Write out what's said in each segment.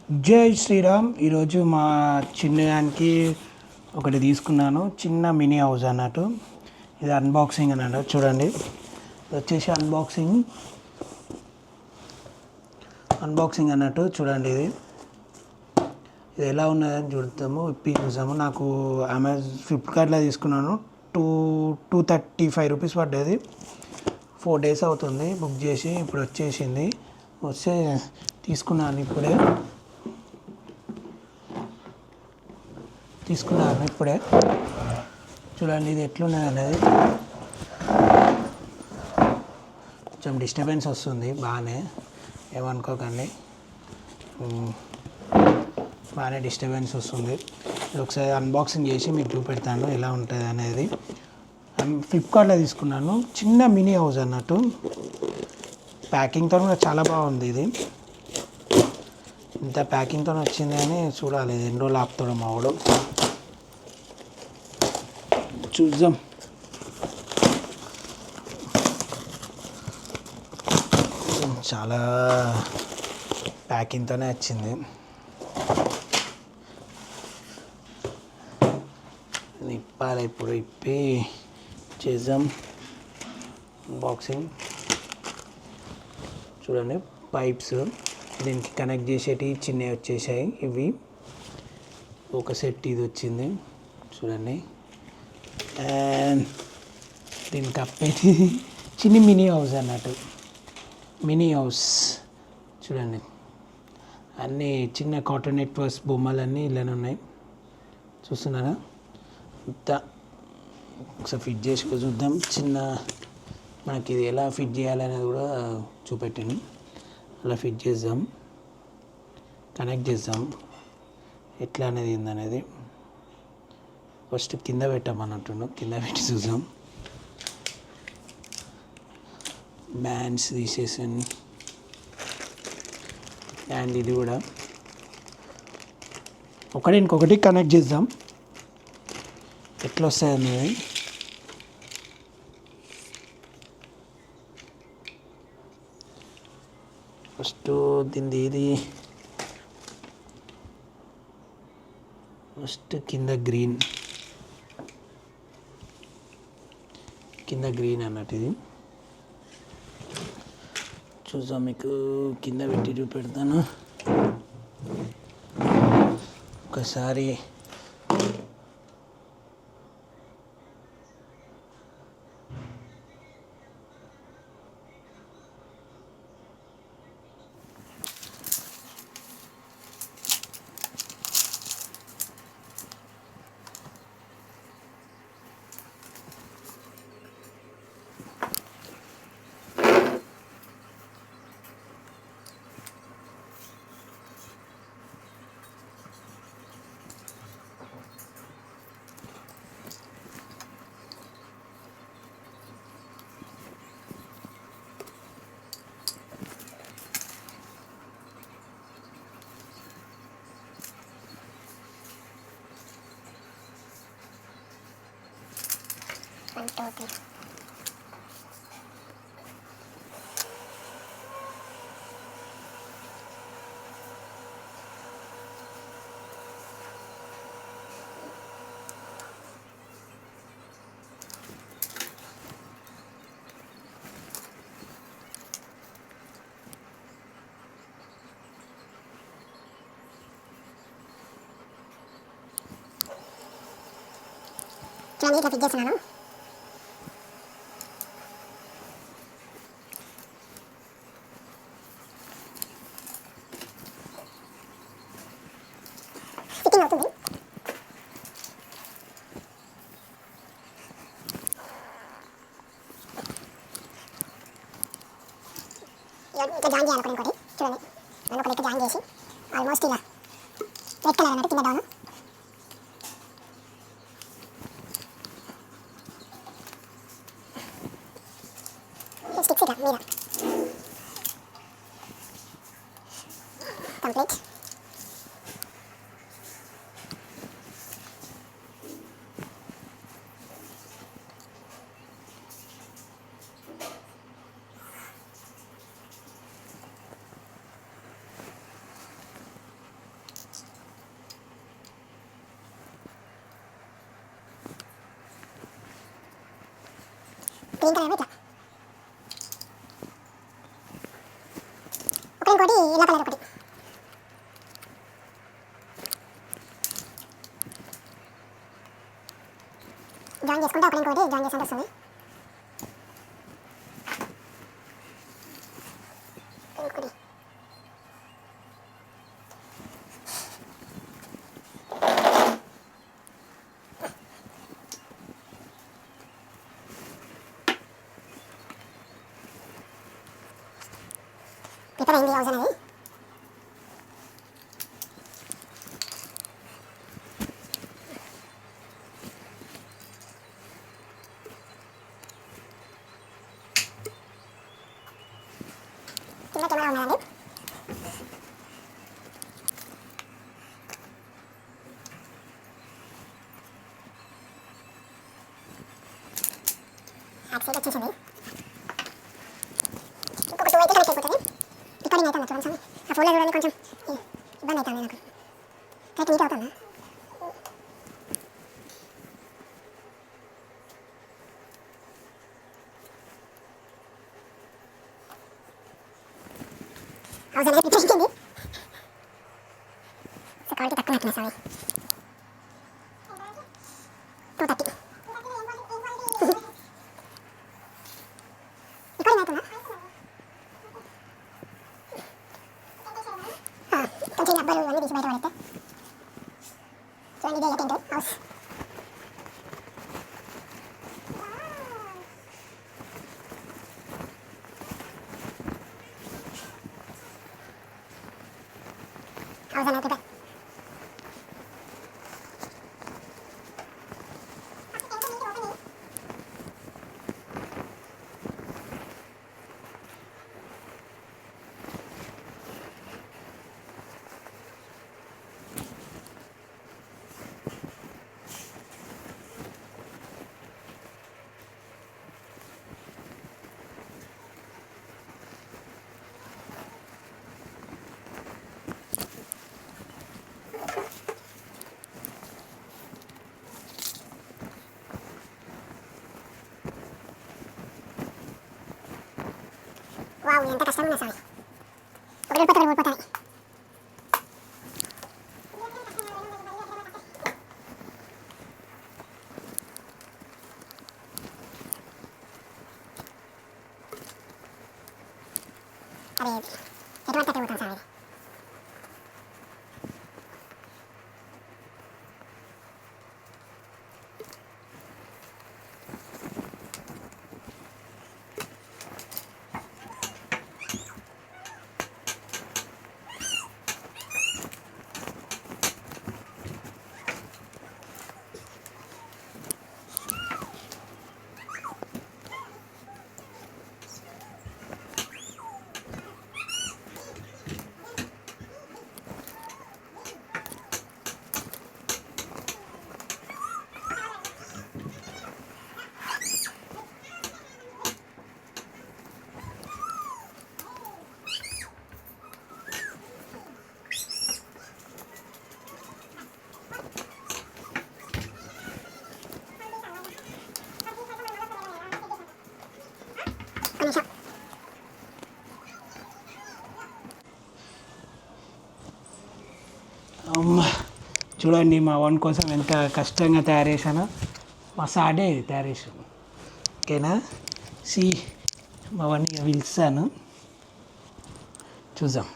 జై శ్రీరామ్. ఈరోజు మా చిన్నదానికి ఒకటి తీసుకున్నాను, చిన్న మినీ హౌస్ అన్నట్టు. ఇది అన్బాక్సింగ్ అన్నట్టు. చూడండి, ఇది వచ్చేసి అన్బాక్సింగ్ అన్నట్టు. చూడండి, ఇది ఎలా ఉన్నదని చూసాము. నాకు ఫ్లిప్కార్ట్లో తీసుకున్నాను. 235 రూపీస్ పడ్డది. 4 days అవుతుంది బుక్ చేసి. ఇప్పుడు వచ్చేసింది. తీసుకున్నాను ఇప్పుడే. చూడండి ఇది ఎట్లున్నది అనేది. కొంచెం డిస్టర్బెన్స్ వస్తుంది, బాగానే ఏమనుకోకండి. బాగానే డిస్టర్బెన్స్ వస్తుంది. ఒకసారి అన్బాక్సింగ్ చేసి మీకు చూపెడతాను ఎలా ఉంటుంది అనేది. ఫ్లిప్కార్ట్లో తీసుకున్నాను, చిన్న మినీ హౌస్ అన్నట్టు. ప్యాకింగ్తో కూడా చాలా బాగుంది. ఇది ఇంత ప్యాకింగ్తో వచ్చింది అని చూడాలి, ఎన్ని రోజులు ఆపుతాడు మా వాడు. చూద్దాం. చాలా ప్యాకింగ్తోనే వచ్చింది. ఇప్పాలి, ఇప్పుడు ఇప్పి చేద్దాం అన్బాక్సింగ్. చూడండి, పైప్స్ దీనికి కనెక్ట్ చేసేటివి చిన్నవి వచ్చేసాయి. ఇవి ఒక సెట్ ఇది వచ్చింది. చూడండి, అండ్ దీనికి కప్పేది చిన్న మినీ హౌస్ అన్నట్టు. మినీ హౌస్ చూడండి, అన్నీ చిన్న కార్టూన్ నెట్వర్క్స్ బొమ్మలన్నీ ఇలానే ఉన్నాయి. చూస్తున్నారా? ఇంత ఒకసారి ఫిట్ చేసి చూద్దాం. మనకి ఇది ఎలా ఫిట్ చేయాలనేది కూడా చూపెట్టాను. అలా ఫిట్ చేద్దాం, కనెక్ట్ చేద్దాం. ఎట్లా అనేది ఏందనేది ఫస్ట్ కింద పెట్టామన్నట్టు. కింద పెట్టి చూద్దాం. బ్యాండ్స్ తీసేసాను. అండ్ ఇది కూడా ఇంకొకటి కనెక్ట్ చేద్దాం, ఎట్లా వస్తాయి అనేది. ఫస్ట్ ఇది కింద గ్రీన్ అన్నట్టు. ఇది చూద్దాం, మీకు కింద పెట్టి చూపెడతాను ఒకసారి. చూడండి, ఇట్లా ఫిట్ చేస్తున్నాను. ఫిట్టింగ్ అవుతుంది. ఇట్లా జాయిన్ చేయాలి ఇంకోటి. చూడండి, నన్ను ఒకటి జాయిన్ చేసి ఆల్మోస్ట్ ఇలా రెడ్ కలర్ అన్నట్టు కింద డౌన్. స్టిక్స్ ఇట్లా మీద కంప్లీట్. గ్రీన్ కలర్ ఇట్లా ఇంకోటి ఎల్లో కలర్ ఒకటి జాయిన్ చేసుకుంటే ఇంకోటి జాయిన్ చేసి వస్తుంది ఇంకోటి ప్రిపేర్ అయింది హౌస్ అనేది కింద కెమెరా ఉన్నదండి యాక్సిడెంట్ వచ్చేసింది ఇంకొక 2 అయితే కనెక్ట్ అయిపోతుంది రికార్డింగ్ అవుతుందా చూడండి ఆ ఫోన్లో చూడండి కొంచెం ఇబ్బంది అవుతుంది నాకు కరెక్ట్ నీట్ అవుతుందా హౌస్ అనేది ప్రిపేర్ అయింది సో క్వాలిటీ తక్కువ నట్టినా సారీ 230 రికార్డింగ్ అవుతుందా కొంచెం రబ్బరు అన్నీ తీసి బయట పడేస్తే చూడండి ఇదే టెంట్ హౌస్ హౌస్ అనేది ప్రిపేర్ వావ్ ఎంత కష్టం ఉన్నా సారీ ఒకటి ఓడిపోతాయి అరే ఎటువంటి పోతాం సారీ నిమిషం అమ్మ చూడండి మా వన్ కోసం ఎంత కష్టంగా తయారు చేశానో మా సాడే తయారు చేశాను ఓకేనా సి మా వన్ ఇక పిలుస్తాను చూద్దాం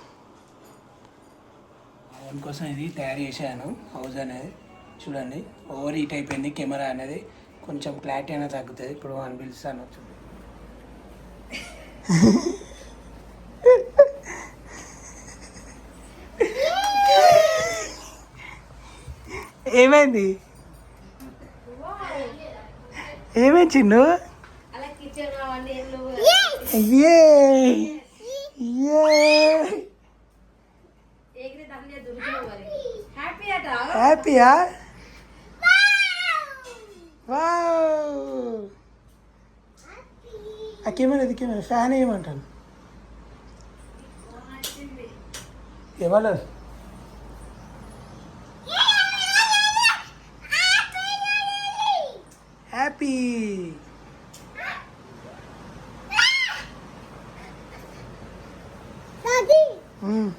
మా వన్ కోసం ఇది తయారు చేశాను హౌస్ అనేది చూడండి ఓవర్ హీట్ అయిపోయింది కెమెరా అనేది కొంచెం క్లారిటీ అనేది తగ్గుతుంది ఇప్పుడు అని పిలుస్తాను చూడండి ఏమైంది ఏమైంది చిన్ను అయ్యే హ్యాపీయా అకేమైనా కెమెరా ఫ్యాన్ ఏమంటాను ఏమన్నా హ్యాపీ మ్మ్.